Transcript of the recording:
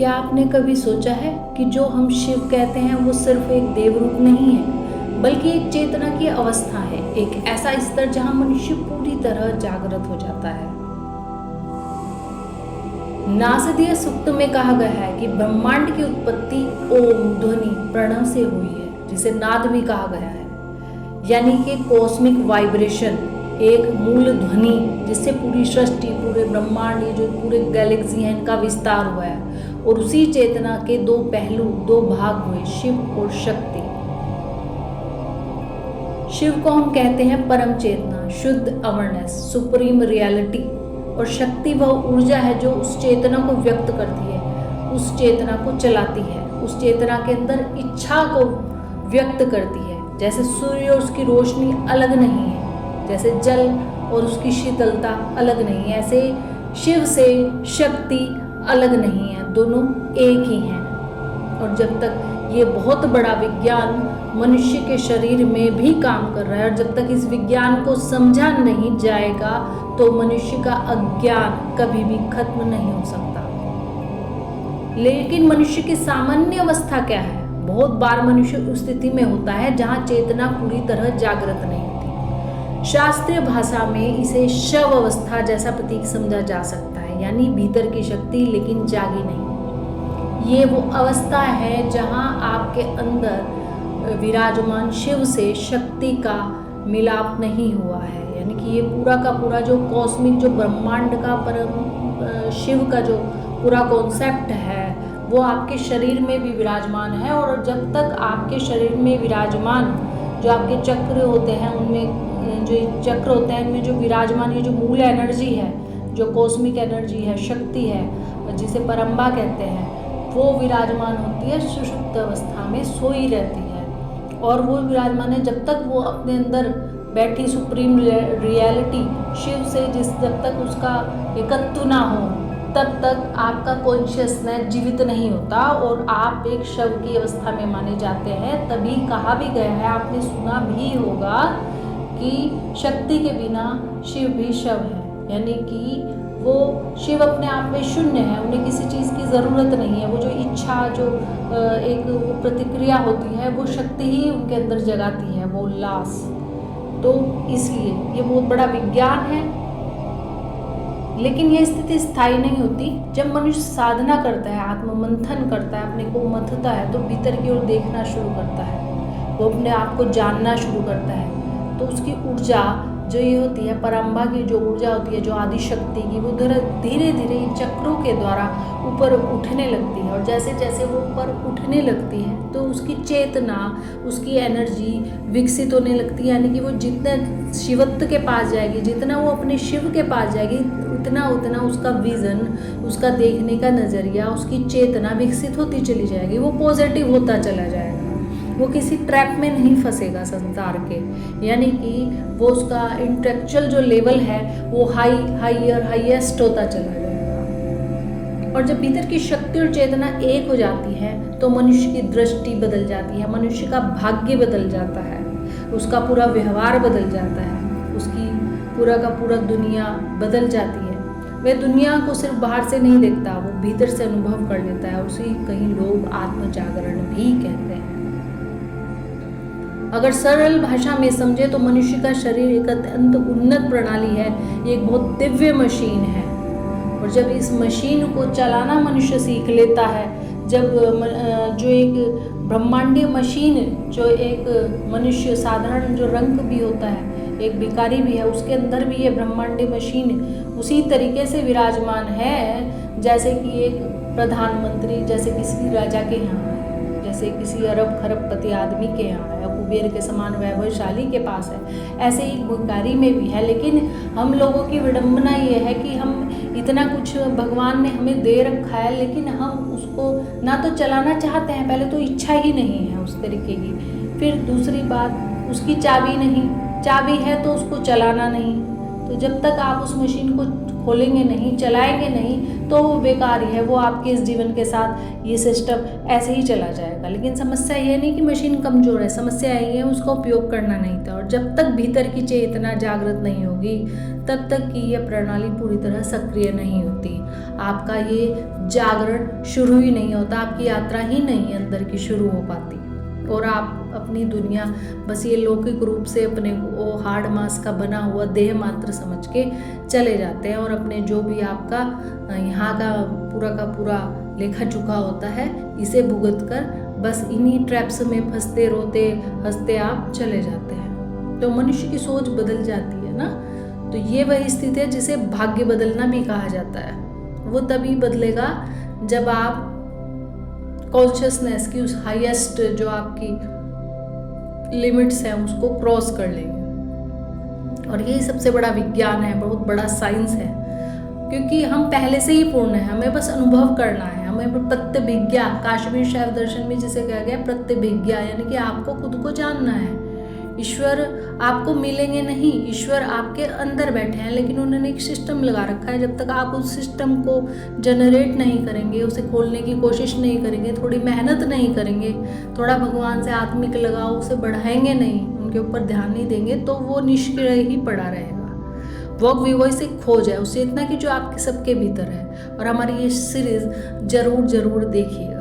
क्या आपने कभी सोचा है कि जो हम शिव कहते हैं वो सिर्फ एक देव रूप नहीं है, बल्कि एक चेतना की अवस्था है, एक ऐसा स्तर जहां मनुष्य पूरी तरह जागृत हो जाता है। नासदीय सूक्त में कहा गया है कि ब्रह्मांड की उत्पत्ति ओम ध्वनि प्रणव से हुई है, जिसे नाद भी कहा गया है, यानी कि कॉस्मिक वाइब्रेशन, एक मूल ध्वनि जिससे पूरी सृष्टि, पूरे ब्रह्मांड, ये जो पूरे गैलेक्सी हैं, इनका विस्तार हुआ है। और उसी चेतना के दो पहलू, दो भाग हुए, शिव और शक्ति। शिव को हम कहते हैं परम चेतना, शुद्ध अवेयरनेस, सुप्रीम रियलिटी, और शक्ति वह ऊर्जा है जो उस चेतना को व्यक्त करती है, उस चेतना को चलाती है, उस चेतना के अंदर इच्छा को व्यक्त करती है। जैसे सूर्य और उसकी रोशनी अलग नहीं है, जैसे जल और उसकी शीतलता अलग नहीं है, ऐसे शिव से शक्ति अलग नहीं है, दोनों एक ही हैं। और जब तक ये बहुत बड़ा विज्ञान मनुष्य के शरीर में भी काम कर रहा है, और जब तक इस विज्ञान को समझा नहीं जाएगा तो मनुष्य का अज्ञान कभी भी खत्म नहीं हो सकता। लेकिन मनुष्य की सामान्य अवस्था क्या है? बहुत बार मनुष्य उस स्थिति में होता है जहां चेतना पूरी तरह जागृत नहीं होती। शास्त्रीय भाषा में इसे शव अवस्था जैसा प्रतीक समझा जा सकता है, यानी भीतर की शक्ति लेकिन जागी नहीं। ये वो अवस्था है जहां आपके अंदर विराजमान शिव से शक्ति का मिलाप नहीं हुआ है, यानी कि ये पूरा का पूरा जो कॉस्मिक, जो ब्रह्मांड का परम शिव का जो पूरा कॉन्सेप्ट है वो आपके शरीर में भी विराजमान है। और जब तक आपके शरीर में विराजमान जो आपके चक्र होते हैं, उनमें जो चक्र होते हैं, इनमें जो विराजमान ये जो मूल एनर्जी है, जो कॉस्मिक एनर्जी है, शक्ति है, जिसे परंबा कहते हैं, वो विराजमान होती है, सुषुप्त अवस्था में सोई रहती है। और वो विराजमान है जब तक वो अपने अंदर बैठी सुप्रीम रियलिटी शिव से जब तक उसका एकत्व ना हो, तब तक आपका कॉन्शियसनेस जीवित नहीं होता और आप एक शव की अवस्था में माने जाते हैं। तभी कहा भी गया है, आपने सुना भी होगा कि शक्ति के बिना शिव भी शव है, यानी कि वो शिव अपने आप में शून्य है, उन्हें किसी चीज़ की ज़रूरत नहीं है। वो जो इच्छा, जो एक प्रतिक्रिया होती है, वो शक्ति ही उनके अंदर जगाती है, वो उल्लास। तो इसलिए ये बहुत बड़ा विज्ञान है। लेकिन यह स्थिति स्थायी नहीं होती। जब मनुष्य साधना करता है, आत्ममंथन करता है, अपने को मथता है, तो भीतर की ओर देखना शुरू करता है, वो अपने आप को जानना शुरू करता है, तो उसकी ऊर्जा जो ये होती है, परंबा की जो ऊर्जा होती है, जो आदि शक्ति की, वो धीरे धीरे चक्रों के द्वारा ऊपर उठने लगती है। और जैसे जैसे वो ऊपर उठने लगती है तो उसकी चेतना, उसकी एनर्जी विकसित होने लगती है, यानी कि वो जितना शिवत्व के पास जाएगी, जितना वो अपने शिव के पास जाएगी, उतना उतना उसका विज़न, उसका देखने का नज़रिया, उसकी चेतना विकसित होती चली जाएगी, वो पॉजिटिव होता चला जाएगा, वो किसी ट्रैप में नहीं फंसेगा संसार के, यानी कि वो उसका इंटेलेक्चुअल जो लेवल है वो हाईएस्ट होता चला जाएगा। और जब भीतर की शक्ति और चेतना एक हो जाती है तो मनुष्य की दृष्टि बदल जाती है, मनुष्य का भाग्य बदल जाता है, उसका पूरा व्यवहार बदल जाता है, उसकी पूरा का पूरा दुनिया बदल जाती है। वह दुनिया को सिर्फ बाहर से नहीं देखता, वो भीतर से अनुभव कर लेता है। उसी कहीं लोग आत्मजागरण भी कहते हैं। अगर सरल भाषा में समझे तो मनुष्य का शरीर एक अत्यंत उन्नत प्रणाली है, ये एक बहुत दिव्य मशीन है। और जब इस मशीन को चलाना मनुष्य सीख लेता है, जब जो एक ब्रह्मांडीय मशीन, जो एक मनुष्य साधारण जो रंग भी होता है, एक भिखारी भी है, उसके अंदर भी ये ब्रह्मांडीय मशीन उसी तरीके से विराजमान है जैसे कि एक प्रधानमंत्री, जैसे किसी राजा के यहाँ है, जैसे किसी अरब खरबपति आदमी के यहाँ है, कुबेर के समान वैभवशाली के पास है, ऐसे ही भिखारी में भी है। लेकिन हम लोगों की विडंबना ये है कि हम इतना कुछ भगवान ने हमें दे रखा है, लेकिन हम उसको ना तो चलाना चाहते हैं, पहले तो इच्छा ही नहीं है उस तरीके की। फिर दूसरी बात, उसकी चाबी नहीं, चाबी है तो उसको चलाना नहीं। तो जब तक आप उस मशीन को खोलेंगे नहीं, चलाएंगे नहीं, तो वो बेकार ही है, वो आपके इस जीवन के साथ ये सिस्टम ऐसे ही चला जाएगा। लेकिन समस्या ये नहीं कि मशीन कमज़ोर है, समस्या यही है उसका उपयोग करना नहीं था। और जब तक भीतर की चेतना जागृत नहीं होगी तब तक कि यह प्रणाली पूरी तरह सक्रिय नहीं होती। आपका ये जागरण शुरू ही नहीं होता, आपकी यात्रा ही नहीं अंदर की शुरू हो पाती और आप अपनी दुनिया बस ये लौकिक रूप से अपने को हार्ड मास का बना हुआ देह मात्र समझ के चले जाते हैं और अपने जो भी आपका यहाँ का पूरा लेखा चुका होता है इसे भुगत कर बस इन्हीं ट्रैप्स में फंसते रोते हंसते आप चले जाते हैं। तो मनुष्य की सोच बदल जाती है ना, तो ये वही स्थिति है जिसे भाग्य बदलना भी कहा जाता है। वो तभी बदलेगा जब आप कॉन्शियसनेस की उस हाईएस्ट जो आपकी लिमिट्स हैं उसको क्रॉस कर लेंगे। और यही सबसे बड़ा विज्ञान है, बहुत बड़ा साइंस है, क्योंकि हम पहले से ही पूर्ण हैं, हमें बस अनुभव करना है। हमें प्रत्यभिज्ञा, काश्मीर शैव दर्शन में जिसे कहा गया प्रत्यभिज्ञा, यानी कि आपको खुद को जानना है। ईश्वर आपको मिलेंगे नहीं, ईश्वर आपके अंदर बैठे हैं, लेकिन उन्होंने एक सिस्टम लगा रखा है। जब तक आप उस सिस्टम को जनरेट नहीं करेंगे, उसे खोलने की कोशिश नहीं करेंगे, थोड़ी मेहनत नहीं करेंगे, थोड़ा भगवान से आत्मिक लगाव उसे बढ़ाएंगे नहीं, उनके ऊपर ध्यान नहीं देंगे, तो वो निष्क्रिय ही पड़ा रहेगा। वॉक विवॉइस से खोज है उस चेतना की जो आपके सबके भीतर है। और हमारी ये सीरीज जरूर देखिएगा।